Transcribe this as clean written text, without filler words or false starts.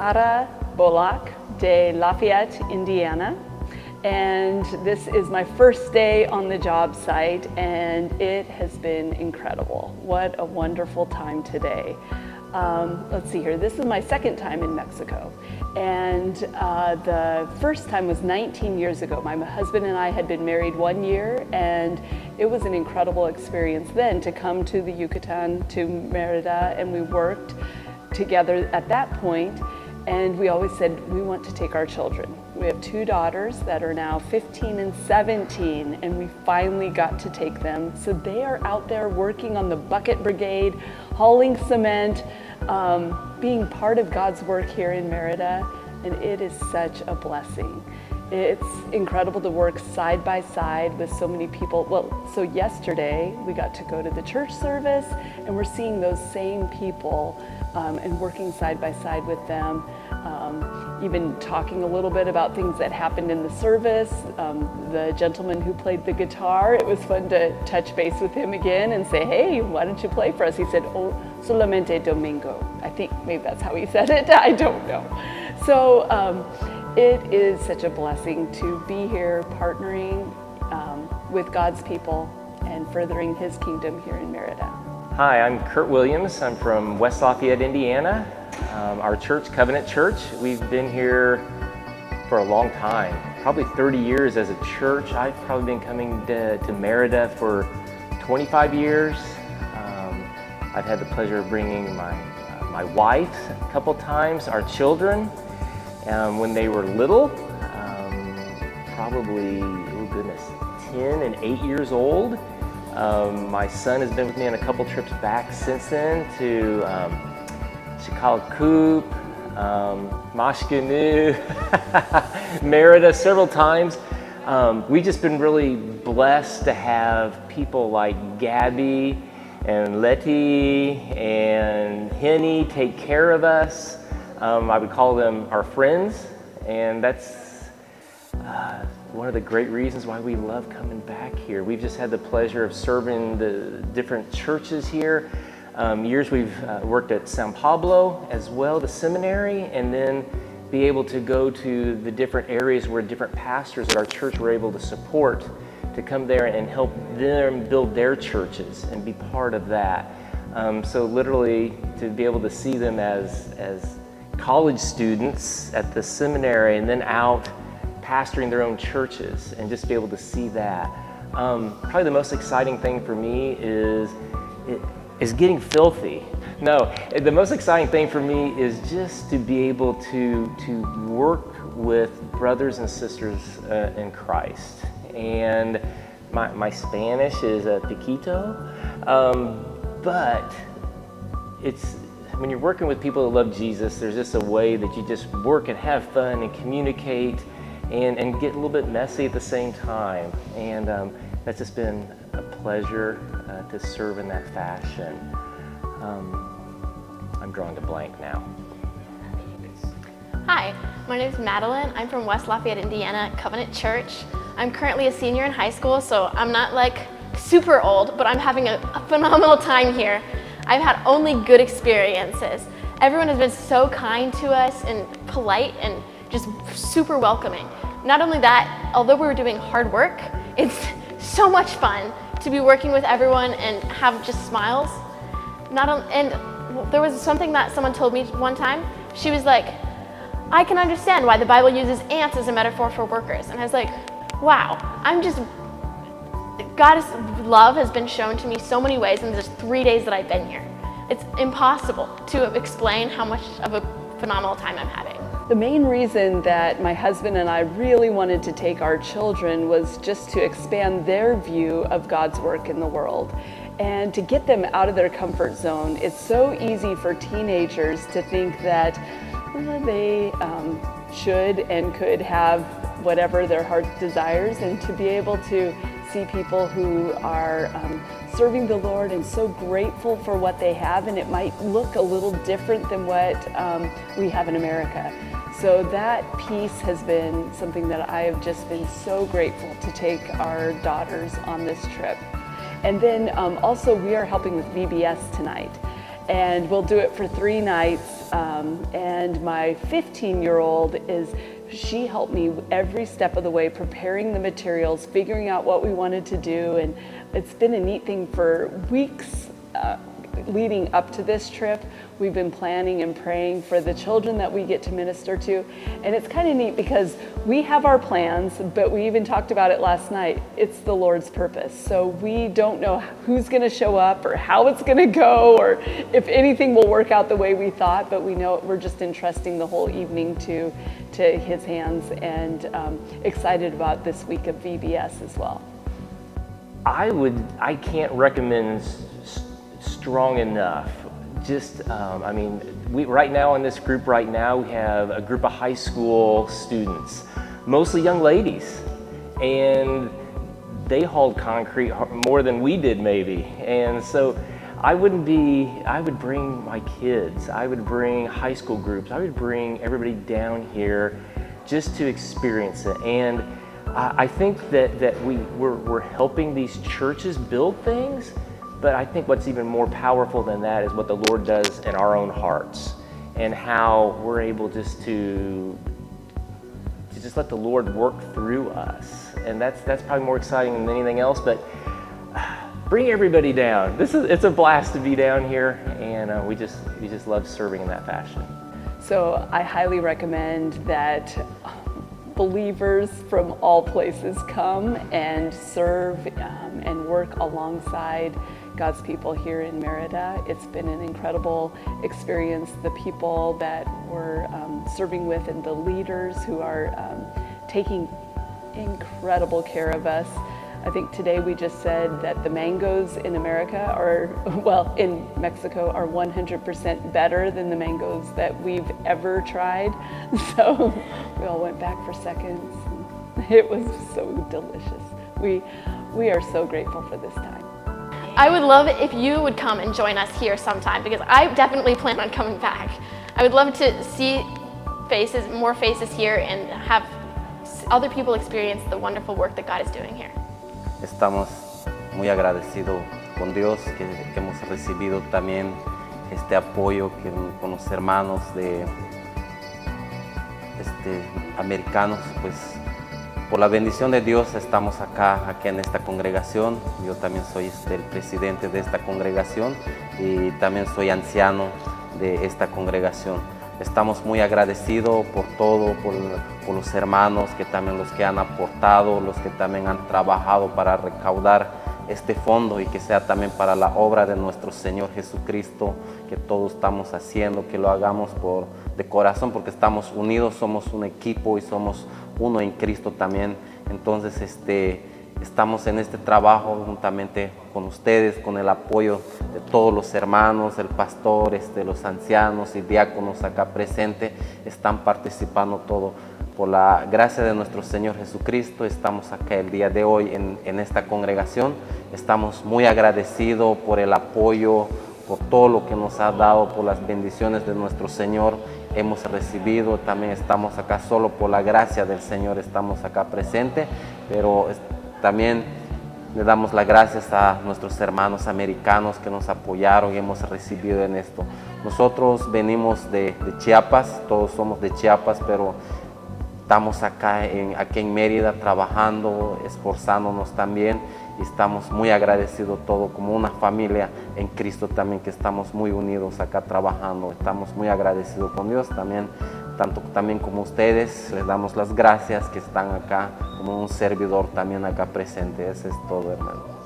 Sara Bolak de Lafayette, Indiana. And this is my first day on the job site, and it has been incredible. What a wonderful time today. Let's see here, this is my second time in Mexico. And the first time was 19 years ago. My husband and I had been married 1 year, and it was an incredible experience then to come to the Yucatan, to Merida, and we worked together at that point. And we always said, we want to take our children. We have 2 daughters that are now 15 and 17, and we finally got to take them. So they are out there working on the bucket brigade, hauling cement, being part of God's work here in Merida, and it is such a blessing. It's incredible to work side by side with so many people. Well, so yesterday we got to go to the church service, and we're seeing those same people and working side by side with them, even talking a little bit about things that happened in the service. The gentleman who played the guitar, it was fun to touch base with him again and say, hey, why don't you play for us? He said, oh, solamente domingo. I think maybe that's how he said it, I don't know. So it is such a blessing to be here partnering with God's people and furthering His kingdom here in Merida. Hi, I'm Kurt Williams. I'm from West Laffayette, Indiana. Our church, Covenant Church, we've been here for a long time, probably 30 years as a church. I've probably been coming to Merida for 25 years. I've had the pleasure of bringing my wife a couple times, our children, when they were little, probably, oh goodness, 10 and 8 years old. My son has been with me on a couple trips back since then to Chicago, Mashkanu, Merida several times. We've just been really blessed to have people like Gabby and Letty and Henny take care of us. I would call them our friends, and that's one of the great reasons why we love coming back here. We've just had the pleasure of serving the different churches here. Years we've worked at San Pablo as well, the seminary, and then be able to go to the different areas where different pastors at our church were able to support, to come there and help them build their churches and be part of that. So literally to be able to see them as college students at the seminary and then out pastoring their own churches and just be able to see that. Probably the most exciting thing for me is getting filthy. No, the most exciting thing for me is just to be able to work with brothers and sisters in Christ. And my Spanish is piquito, but it's, when you're working with people that love Jesus, there's just a way that you just work and have fun and communicate and get a little bit messy at the same time. And that's just been a pleasure to serve in that fashion. I'm drawing a blank now. Hi, my name is Madeline. I'm from West Laffayette, Indiana, Covenant Church. I'm currently a senior in high school, so I'm not like super old, but I'm having a phenomenal time here. I've had only good experiences. Everyone has been so kind to us and polite and just super welcoming. Not only that, although we were doing hard work, it's so much fun to be working with everyone and have just smiles. And there was something that someone told me one time. She was like, I can understand why the Bible uses ants as a metaphor for workers. And I was like, wow, God's love has been shown to me so many ways in just 3 days that I've been here. It's impossible to explain how much of a phenomenal time I'm having. The main reason that my husband and I really wanted to take our children was just to expand their view of God's work in the world and to get them out of their comfort zone. It's so easy for teenagers to think that they should and could have whatever their heart desires, and to be able to see people who are serving the Lord and so grateful for what they have, and it might look a little different than what we have in America. So that piece has been something that I have just been so grateful to take our daughters on this trip. And then also we are helping with VBS tonight, and we'll do it for 3 nights. And my 15-year-old she helped me every step of the way, preparing the materials, figuring out what we wanted to do. And it's been a neat thing for weeks leading up to this trip. We've been planning and praying for the children that we get to minister to. And it's kind of neat because we have our plans, but we even talked about it last night. It's the Lord's purpose. So we don't know who's going to show up or how it's going to go or if anything will work out the way we thought, but we know we're just entrusting the whole evening to His hands, and excited about this week of VBS as well. I can't recommend strong enough. Just, right now in this group right now, we have a group of high school students, mostly young ladies, and they hauled concrete more than we did maybe. And so I would bring my kids, I would bring high school groups, I would bring everybody down here just to experience it. And I think that we're helping these churches build things. But I think what's even more powerful than that is what the Lord does in our own hearts, and how we're able just to let the Lord work through us. And that's probably more exciting than anything else. But bring everybody down. It's a blast to be down here, and we just love serving in that fashion. So I highly recommend that believers from all places come and serve and work alongside God's people here in Merida. It's been an incredible experience. The people that we're serving with and the leaders who are taking incredible care of us. I think today we just said that the mangoes in in Mexico are 100% better than the mangoes that we've ever tried. So we all went back for seconds. It was so delicious. We are so grateful for this time. I would love it if you would come and join us here sometime, because I definitely plan on coming back. I would love to see more faces here, and have other people experience the wonderful work that God is doing here. Estamos muy agradecidos con Dios que hemos recibido también este apoyo con los hermanos americanos. Pues por la bendición de Dios estamos aquí en esta congregación. Yo también soy el presidente de esta congregación y también soy anciano de esta congregación. Estamos muy agradecidos por todo, por los hermanos que también los que han aportado, los que también han trabajado para recaudar este fondo, y que sea también para la obra de nuestro Señor Jesucristo, que todos estamos haciendo, que lo hagamos de corazón, porque estamos unidos, somos un equipo y somos uno en Cristo también. Entonces estamos en este trabajo juntamente con ustedes, con el apoyo de todos los hermanos, el pastor, los ancianos y diáconos acá presentes, están participando todo. Por la gracia de nuestro Señor Jesucristo, estamos acá el día de hoy en esta congregación. Estamos muy agradecidos por el apoyo, por todo lo que nos ha dado, por las bendiciones de nuestro Señor. Hemos recibido, también estamos acá solo por la gracia del Señor, estamos acá presentes, pero también le damos las gracias a nuestros hermanos americanos que nos apoyaron y hemos recibido en esto. Nosotros venimos de Chiapas, todos somos de Chiapas, pero estamos aquí en Mérida trabajando, esforzándonos también, y estamos muy agradecidos todos como una familia en Cristo también, que estamos muy unidos acá trabajando. Estamos muy agradecidos con Dios también, tanto también como ustedes. Les damos las gracias que están acá como un servidor también acá presente. Eso es todo, hermano.